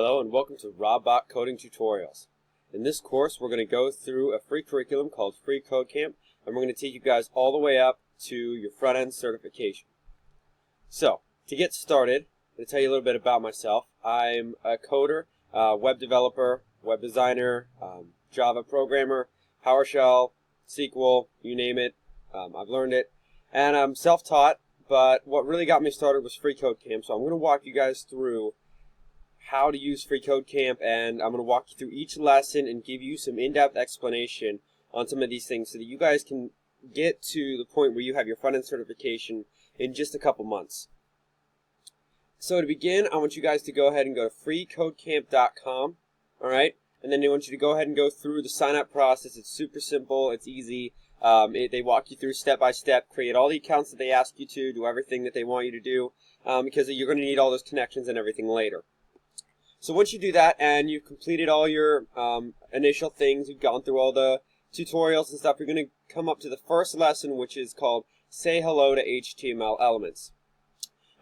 Hello and welcome to Robbot Coding Tutorials. In this course we're going to go through a free curriculum called Free Code Camp, and we're going to take you guys all the way up to your front-end certification. So, to get started, I'm going to tell you a little bit about myself. I'm a coder, web developer, web designer, Java programmer, PowerShell, SQL, you name it. I've learned it. And I'm self-taught, but what really got me started was Free Code Camp, so I'm going to walk you guys through how to use Free Code Camp, and I'm going to walk you through each lesson and give you some in-depth explanation on some of these things so that you guys can get to the point where you have your front-end certification in just a couple months. So to begin, I want you guys to go ahead and go to freecodecamp.com, alright? And then I want you to go ahead and go through the sign-up process. It's super simple, it's easy. They walk you through step by step, create all the accounts that they ask you to, do everything that they want you to do, because you're going to need all those connections and everything later. So once you do that and you've completed all your initial things, you've gone through all the tutorials and stuff, you're going to come up to the first lesson, which is called Say Hello to HTML Elements.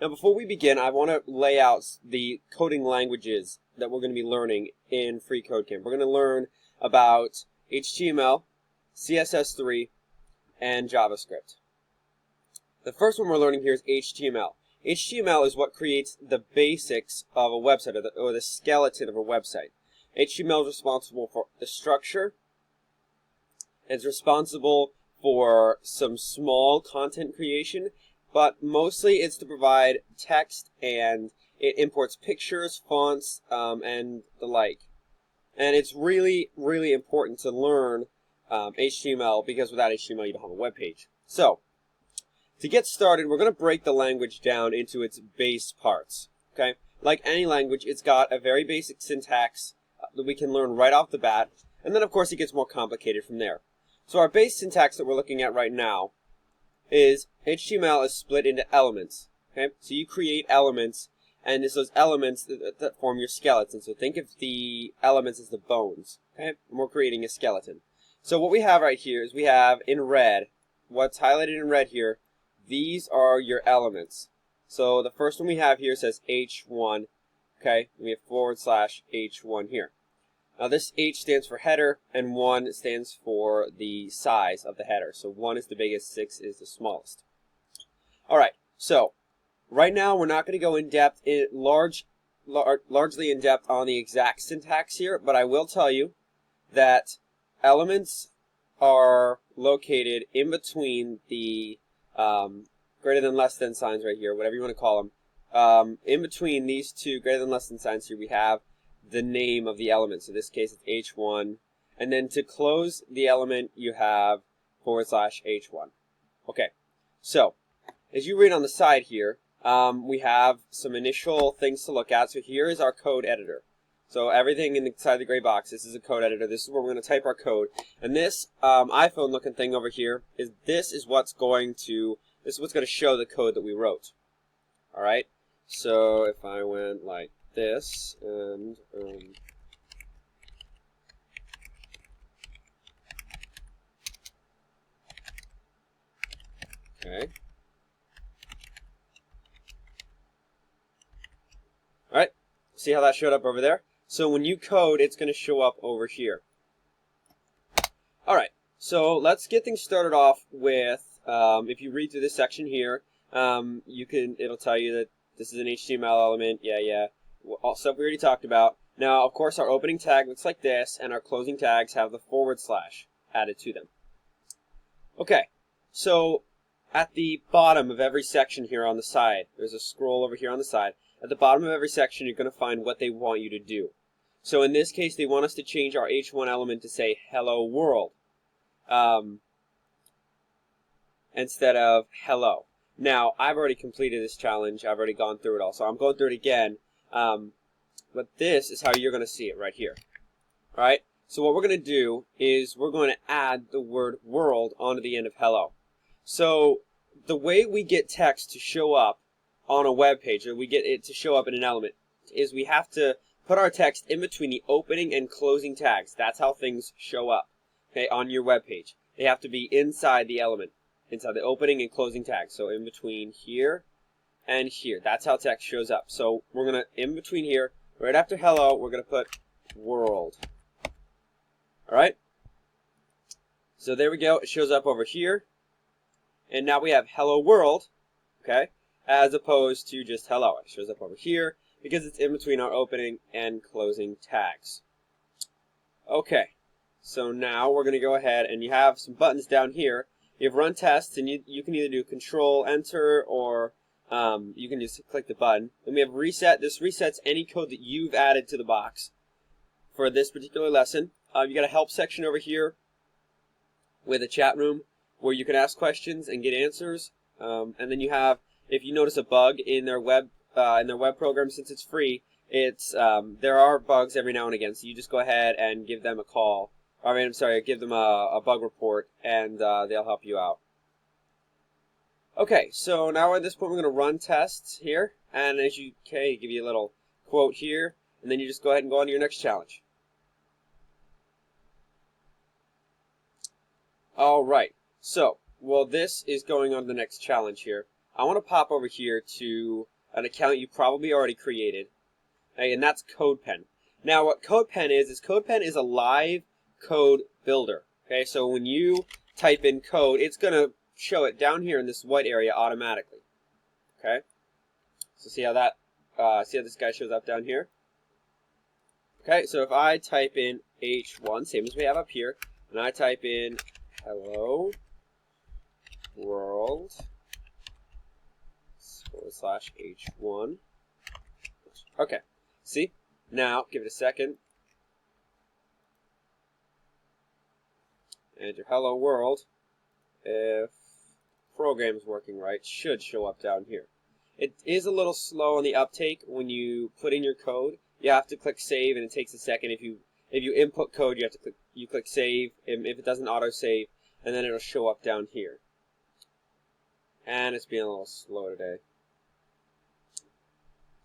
Now before we begin, I want to lay out the coding languages that we're going to be learning in Free Code Camp. We're going to learn about HTML, CSS3, and JavaScript. The first one we're learning here is HTML. HTML is what creates the basics of a website, or the skeleton of a website. HTML is responsible for the structure. It's responsible for some small content creation, but mostly it's to provide text, and it imports pictures, fonts, and the like. And it's really, really important to learn HTML, because without HTML you don't have a web page. So, to get started, we're going to break the language down into its base parts, okay? Like any language, it's got a very basic syntax that we can learn right off the bat, and then of course it gets more complicated from there. So our base syntax that we're looking at right now is HTML is split into elements, okay? So you create elements, and it's those elements that form your skeleton. So think of the elements as the bones, okay? And we're creating a skeleton. So what we have right here is we have in red, what's highlighted in red here, these are your elements. So the first one we have here says H1, okay? We have /H1 here. Now this H stands for header, and 1 stands for the size of the header. So 1 is the biggest, 6 is the smallest. Alright, so right now we're not going to go in depth, largely in depth on the exact syntax here, but I will tell you that elements are located in between the greater than less than signs right here, whatever you want to call them. In between these two greater than less than signs here, we have the name of the element. So in this case, it's H1. And then to close the element, you have /H1. Okay, so as you read on the side here, we have some initial things to look at. So here is our code editor. So everything inside the gray box, this is a code editor. This is where we're going to type our code. And this iPhone-looking thing over here is what's going to show the code that we wrote. All right. So if I went like this, and okay. All right. See how that showed up over there? So when you code, it's going to show up over here. Alright, so let's get things started off with, if you read through this section here, it'll tell you that this is an HTML element, all stuff we already talked about. Now, of course, our opening tag looks like this, and our closing tags have the / added to them. Okay, so at the bottom of every section here on the side, there's a scroll over here on the side. At the bottom of every section, you're going to find what they want you to do. So in this case, they want us to change our H1 element to say hello world instead of hello. Now, I've already completed this challenge. I've already gone through it all. So I'm going through it again. But this is how you're going to see it right here. All right? So what we're going to do is we're going to add the word world onto the end of hello. So the way we get text to show up on a web page, or we get it to show up in an element, is we have to put our text in between the opening and closing tags. That's how things show up, okay, on your web page. They have to be inside the element, inside the opening and closing tags. So in between here and here. That's how text shows up. So we're going to, in between here, Right after hello, we're going to put world. Alright? So there we go. It shows up over here. And now we have hello world, okay, as opposed to just hello. It shows up over here because it's in between our opening and closing tags. Okay, so now we're going to go ahead and you have some buttons down here. You have run tests, and you can either do Control Enter or you can just click the button. Then we have reset. This resets any code that you've added to the box for this particular lesson. You got a help section over here with a chat room where you can ask questions and get answers. And then you have, if you notice a bug in their web program, since it's free, there are bugs every now and again. So you just go ahead and give them a call. Give them a bug report, and they'll help you out. Okay, so now at this point we're going to run tests here, and give you a little quote here, and then you just go ahead and go on to your next challenge. All right. So, while this is going on to the next challenge here, I want to pop over here to an account you probably already created, and that's CodePen. Now, what CodePen is CodePen is a live code builder. Okay, so when you type in code, it's going to show it down here in this white area automatically. Okay, so see how this guy shows up down here? Okay, so if I type in H1, same as we have up here, and I type in hello world /H1. Okay, see? Now, give it a second. Enter hello world. If program's working right, should show up down here. It is a little slow on the uptake when you put in your code. You have to click save, and it takes a second. If you input code, you click save. If it doesn't auto save, and then it'll show up down here. And it's being a little slow today.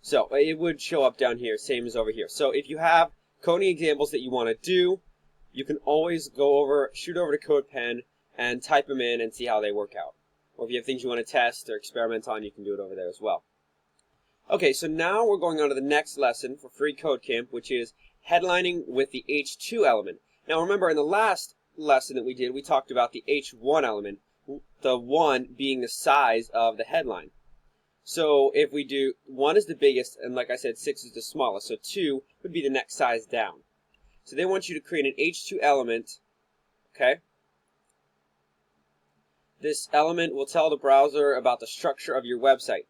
So it would show up down here, same as over here. So if you have coding examples that you want to do, you can always shoot over to CodePen and type them in and see how they work out. Or if you have things you want to test or experiment on, you can do it over there as well. Okay, so now we're going on to the next lesson for Free Code Camp, which is headlining with the H2 element. Now remember, in the last lesson that we did, we talked about the H1 element, the 1 being the size of the headline. So if we do 1 is the biggest, and like I said, 6 is the smallest, so 2 would be the next size down. So they want you to create an H2 element, okay? This element will tell the browser about the structure of your website.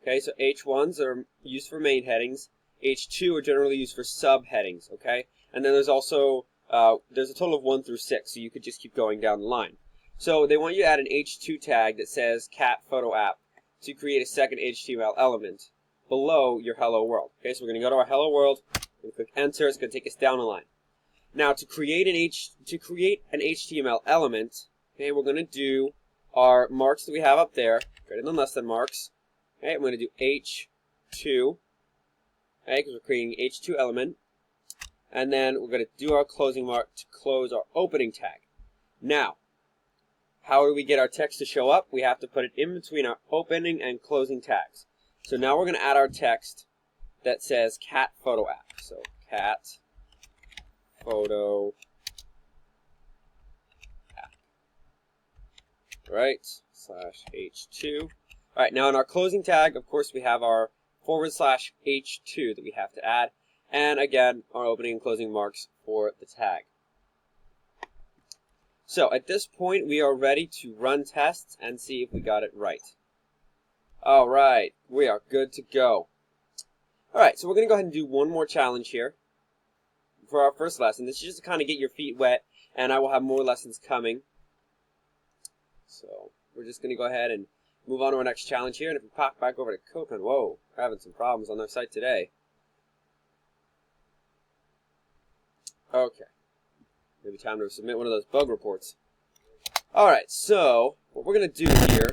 Okay, so H1s are used for main headings. H2 are generally used for subheadings, okay? And then there's also, there's a total of 1 through 6, so you could just keep going down the line. So they want you to add an H2 tag that says cat photo app to create a second HTML element below your hello world. Okay, so we're going to go to our hello world, and click enter. It's going to take us down the line. Now to create an HTML element, okay, we're going to do our marks that we have up there, greater than less than marks. Okay, I'm going to do H2, okay, because we're creating an H2 element. And then we're going to do our closing mark to close our opening tag. Now, how do we get our text to show up? We have to put it in between our opening and closing tags. So now we're going to add our text that says cat photo app. So cat photo app. Right, /H2. All right, now in our closing tag, of course, we have our /H2 that we have to add. And again, our opening and closing marks for the tag. So at this point, we are ready to run tests and see if we got it right. All right, we are good to go. All right, so we're going to go ahead and do one more challenge here for our first lesson. This is just to kind of get your feet wet, and I will have more lessons coming. So we're just going to go ahead and move on to our next challenge here. And if we pop back over to CodePen, whoa, we're having some problems on their site today. Okay. Maybe time to submit one of those bug reports. Alright, so what we're going to do here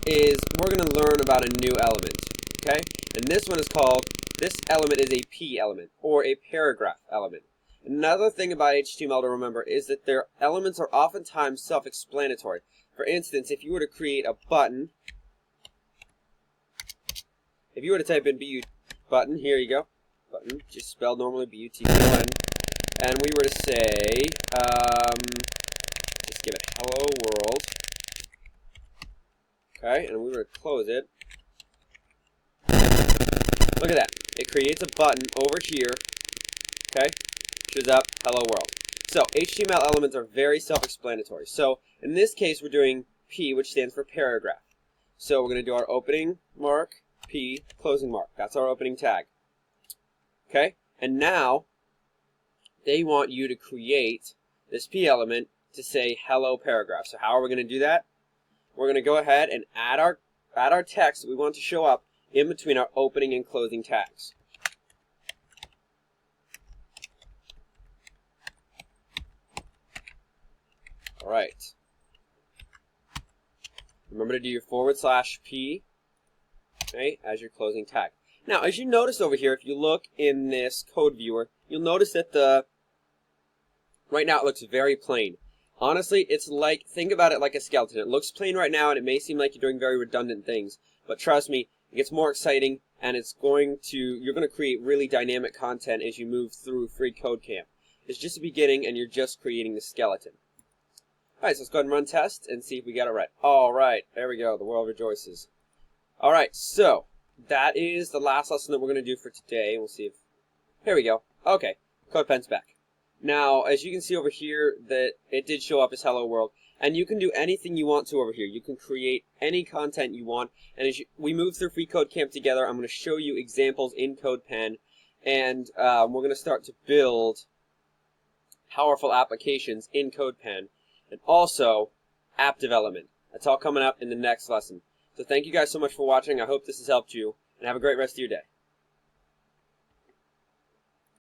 is we're going to learn about a new element. Okay? And this one is called, this element is a P element, or a paragraph element. Another thing about HTML to remember is that their elements are oftentimes self-explanatory. For instance, if you were to create a button, if you were to type in BU button, here you go. button, just spelled normally B-U-T-T-O-N, and we were to say, just give it hello world, okay, and we were to close it. Look at that. It creates a button over here, okay, shows up hello world. So HTML elements are very self-explanatory. So in this case, we're doing P, which stands for paragraph. So we're going to do our opening mark, P, closing mark. That's our opening tag. Okay? And now, they want you to create this P element to say hello paragraph. So how are we going to do that? We're going to go ahead and add our text that we want to show up in between our opening and closing tags. All right. Remember to do your /P, okay, as your closing tag. Now, as you notice over here, if you look in this code viewer, you'll notice that right now it looks very plain. Honestly, it's like, think about it like a skeleton. It looks plain right now, and it may seem like you're doing very redundant things, but trust me, it gets more exciting, and you're going to create really dynamic content as you move through FreeCodeCamp. It's just the beginning, and you're just creating the skeleton. Alright, so let's go ahead and run test and see if we got it right. Alright, there we go. The world rejoices. Alright, so that is the last lesson that we're going to do for today. We'll see if... Here we go. Okay, CodePen's back. Now, as you can see over here, that it did show up as Hello World. And you can do anything you want to over here. You can create any content you want. And as we move through FreeCodeCamp together, I'm going to show you examples in CodePen. And we're going to start to build powerful applications in CodePen. And also, app development. That's all coming up in the next lesson. So thank you guys so much for watching. I hope this has helped you, and have a great rest of your day.